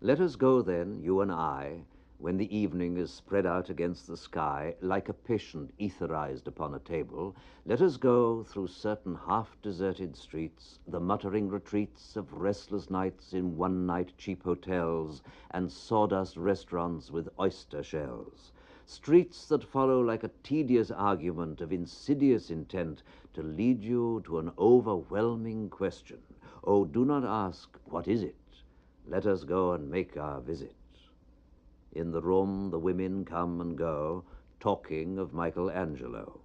Let us go then, you and I, when the evening is spread out against the sky, like a patient etherized upon a table, let us go through certain half-deserted streets, the muttering retreats of restless nights in one-night cheap hotels and sawdust restaurants with oyster shells. Streets that follow like a tedious argument of insidious intent to lead you to an overwhelming question. Oh, do not ask, what is it? Let us go and make our visit. In the room the women come and go, talking of Michelangelo.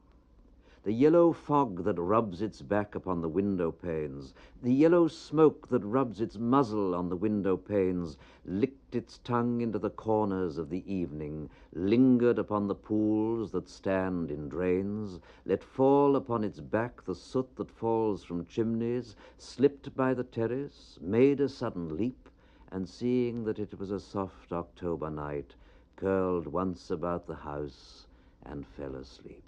The yellow fog that rubs its back upon the window panes, the yellow smoke that rubs its muzzle on the window panes, licked its tongue into the corners of the evening, lingered upon the pools that stand in drains, let fall upon its back the soot that falls from chimneys, slipped by the terrace, made a sudden leap, and seeing that it was a soft October night, curled once about the house and fell asleep.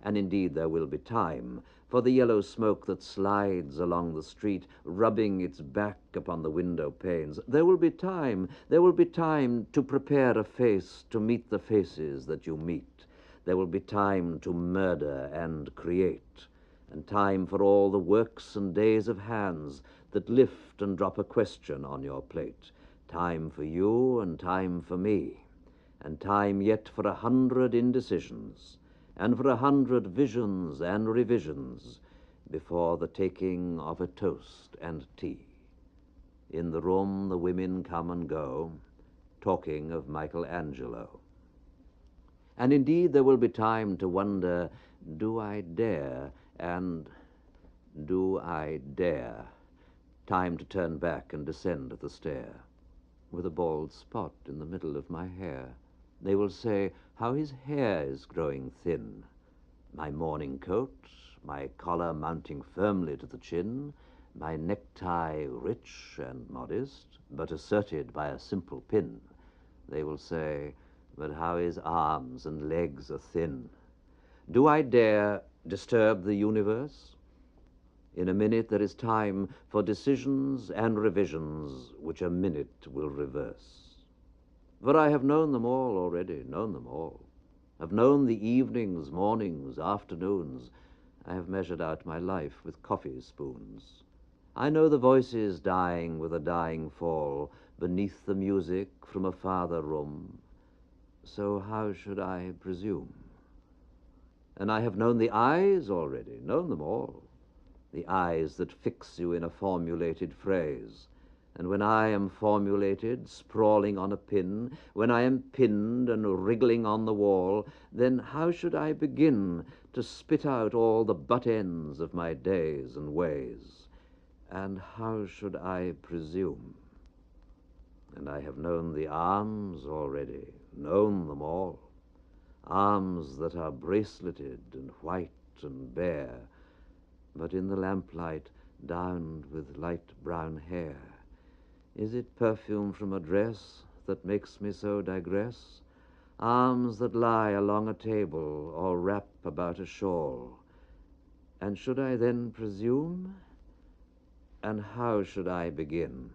And indeed there will be time, for the yellow smoke that slides along the street, rubbing its back upon the window panes, there will be time to prepare a face to meet the faces that you meet. There will be time to murder and create, and time for all the works and days of hands that lift and drop a question on your plate. Time for you and time for me, and time yet for 100 indecisions, and for 100 visions and revisions before the taking of a toast and tea. In the room the women come and go, talking of Michelangelo. And indeed there will be time to wonder, do I dare, and do I dare? Time to turn back and descend the stair, with a bald spot in the middle of my hair. They will say, how his hair is growing thin. My morning coat, my collar mounting firmly to the chin, my necktie rich and modest, but asserted by a simple pin. They will say, but how his arms and legs are thin. Do I dare disturb the universe? In a minute there is time for decisions and revisions which a minute will reverse. For I have known them all already, known them all. Have known the evenings, mornings, afternoons. I have measured out my life with coffee spoons. I know the voices dying with a dying fall beneath the music from a farther room. So how should I presume? And I have known the eyes already, known them all. The eyes that fix you in a formulated phrase. And when I am formulated, sprawling on a pin, when I am pinned and wriggling on the wall, then how should I begin to spit out all the butt ends of my days and ways? And how should I presume? And I have known the arms already, known them all. Arms that are braceleted and white and bare, but in the lamplight downed with light brown hair. Is it perfume from a dress that makes me so digress? Arms that lie along a table or wrap about a shawl. And should I then presume? And how should I begin?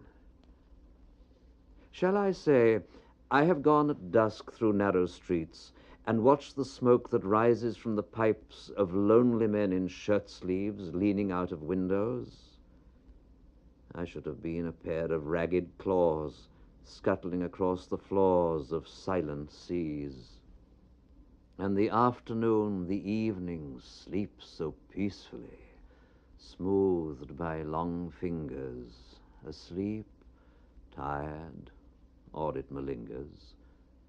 Shall I say, I have gone at dusk through narrow streets and watched the smoke that rises from the pipes of lonely men in shirt-sleeves leaning out of windows? I should have been a pair of ragged claws scuttling across the floors of silent seas. And the afternoon, the evening, sleeps so peacefully, smoothed by long fingers, asleep, tired, or it malingers,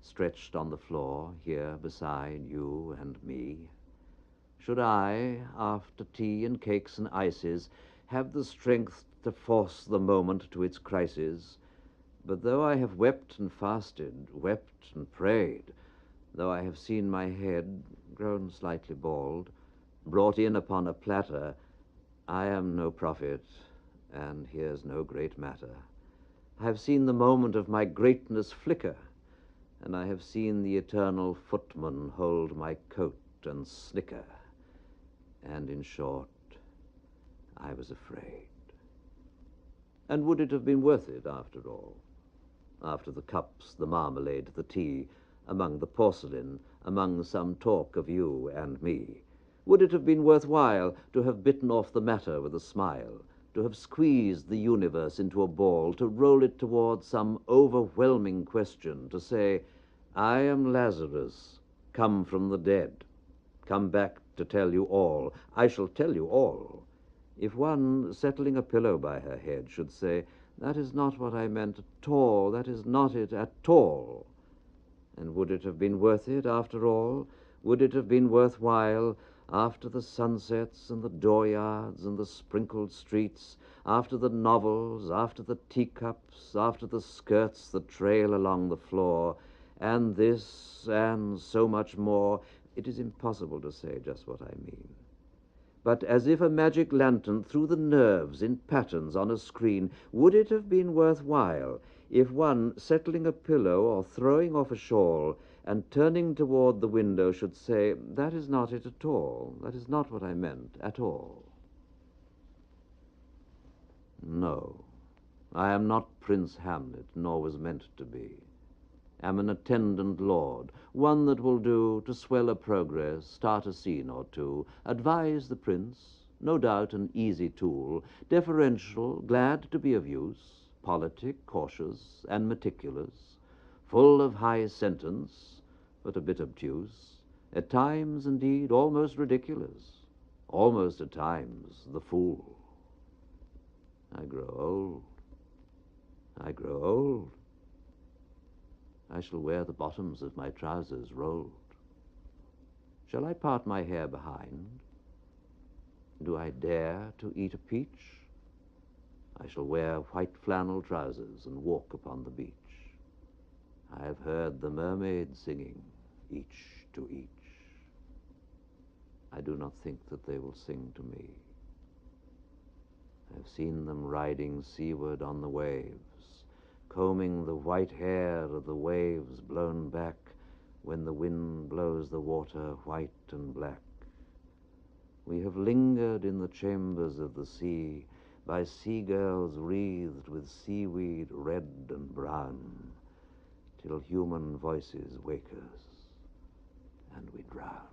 stretched on the floor here beside you and me. Should I, after tea and cakes and ices, have the strength to force the moment to its crisis? But though I have wept and fasted, wept and prayed, though I have seen my head, grown slightly bald, brought in upon a platter, I am no prophet, and here's no great matter. I have seen the moment of my greatness flicker, and I have seen the eternal footman hold my coat and snicker. And in short, I was afraid. And would it have been worth it, after all? after the cups, the marmalade, the tea, among the porcelain, among some talk of you and me? Would it have been worth while to have bitten off the matter with a smile, to have squeezed the universe into a ball, to roll it towards some overwhelming question, to say, I am Lazarus, come from the dead, come back to tell you all, I shall tell you all? If one, settling a pillow by her head, should say, that is not what I meant at all, that is not it at all. And would it have been worth it, after all? Would it have been worth while, after the sunsets and the dooryards and the sprinkled streets, after the novels, after the teacups, after the skirts that trail along the floor, and this and so much more? It is impossible to say just what I mean. But as if a magic lantern threw the nerves in patterns on a screen, would it have been worth while if one, settling a pillow or throwing off a shawl and turning toward the window, should say, that is not it at all, that is not what I meant at all? No, I am not Prince Hamlet, nor was meant to be. Am an attendant lord, one that will do to swell a progress, start a scene or two, advise the prince, no doubt an easy tool, deferential, glad to be of use, politic, cautious, and meticulous, full of high sentence, but a bit obtuse, at times, indeed, almost ridiculous, almost at times the fool. I grow old. I grow old. I shall wear the bottoms of my trousers rolled. Shall I part my hair behind? Do I dare to eat a peach? I shall wear white flannel trousers and walk upon the beach. I have heard the mermaids singing, each to each. I do not think that they will sing to me. I have seen them riding seaward on the waves, combing the white hair of the waves blown back when the wind blows the water white and black. We have lingered in the chambers of the sea by seagulls wreathed with seaweed red and brown, till human voices wake us and we drown.